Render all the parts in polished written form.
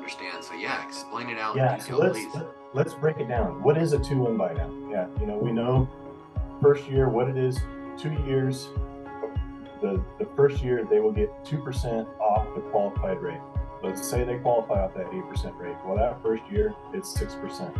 understand. So yeah, explain it out in Yeah, so detail, please. let's break it down. What is a 2-1 buy down? Yeah, we know first year what it is. 2 years, the first year they will get 2% off the qualified rate. Let's say they qualify off that 8% rate. Well, that first year it's 6%.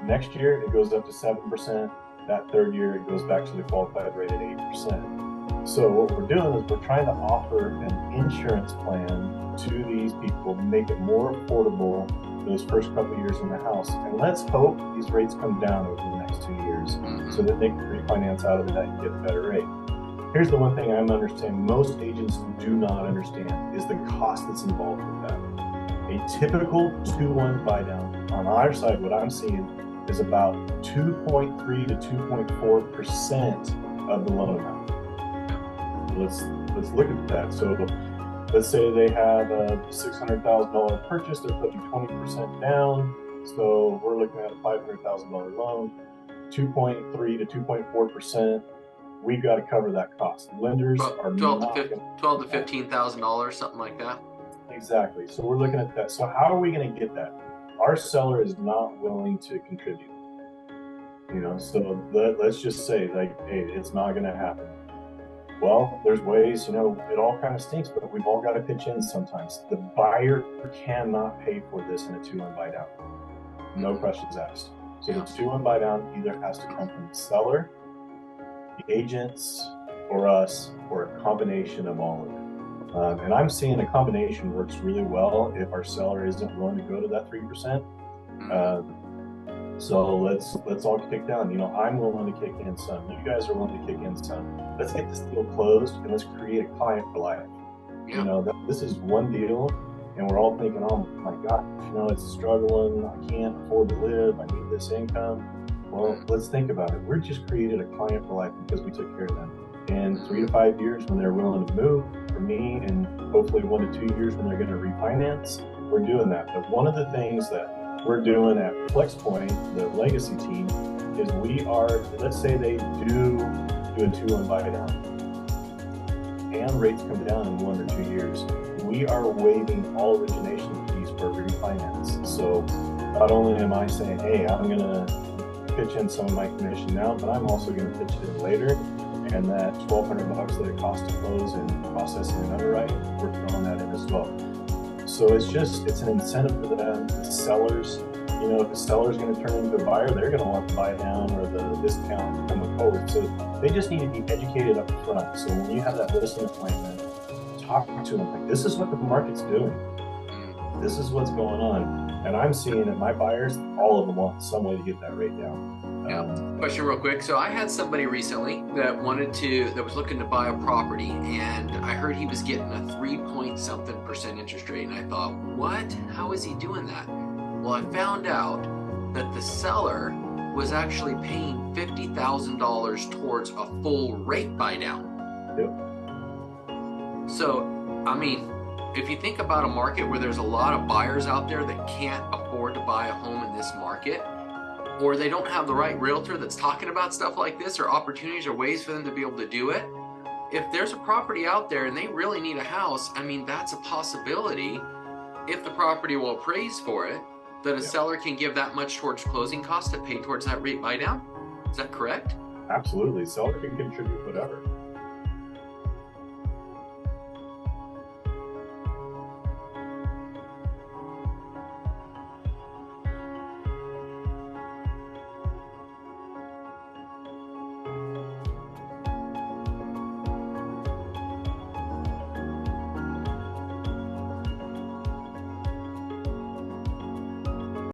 Next year it goes up to 7%. That third year it goes back to the qualified rate at 8%. So what we're doing is we're trying to offer an insurance plan to these people, make it more affordable those first couple of years in the house. And let's hope these rates come down over the next 2 years so that they can refinance out of that and get a better rate. Here's the one thing I'm understanding most agents do not understand is the cost that's involved with that. A typical 2-1 buy down on our side, what I'm seeing is about 2.3 to 2.4% of the loan amount. Let's look at that. So let's say they have a $600,000 purchase, they're putting 20% down. So we're looking at a $500,000 loan, 2.3 to 2.4%. We've got to cover that cost. Lenders are $12 to $15,000, something like that. Exactly. So we're looking at that. So how are we going to get that? Our seller is not willing to contribute. So let's just say like, hey, it's not going to happen. Well, there's ways, it all kind of stinks, but we've all got to pitch in sometimes. The buyer cannot pay for this in a 2-1 buy down. No questions asked. So the 2-1 buy down either has to come from the seller, the agents, or us, or a combination of all of it. And I'm seeing a combination works really well if our seller isn't willing to go to that 3%. So let's all kick down. I'm willing to kick in some. You guys are willing to kick in some. Let's get this deal closed and let's create a client for life. Yeah. This is one deal, and we're all thinking, oh my God, it's struggling. I can't afford to live. I need this income. Well, let's think about it. We're just created a client for life because we took care of them. And 3 to 5 years when they're willing to move for me, and hopefully 1 to 2 years when they're going to refinance, we're doing that. But one of the things that we're doing at FlexPoint, the legacy team, is let's say they do a 2-1 buy down and rates come down in 1 or 2 years, we are waiving all origination fees for refinance. So not only am I saying, hey, I'm going to pitch in some of my commission now, but I'm also going to pitch it in later. And that $1,200 that it costs to close and processing and underwriting, we're throwing that in as well. So it's an incentive for them. The sellers, if the seller's going to turn into a buyer, they're going to want the buy down or the discount to come forward. So they just need to be educated up front. So when you have that listing appointment, talk to them like, this is what the market's doing. This is what's going on. And I'm seeing that my buyers, all of them want some way to get that rate down. Question real quick. So I had somebody recently that was looking to buy a property, and I heard he was getting a 3-point-something% interest rate. And I thought, what? How is he doing that? Well, I found out that the seller was actually paying $50,000 towards a full rate buy down. Yep. So, if you think about a market where there's a lot of buyers out there that can't afford to buy a home in this market, or they don't have the right realtor that's talking about stuff like this, or opportunities or ways for them to be able to do it, if there's a property out there and they really need a house, that's a possibility if the property will appraise for it, that a seller can give that much towards closing costs to pay towards that rate buy down. Is that correct? Absolutely. Seller can contribute whatever.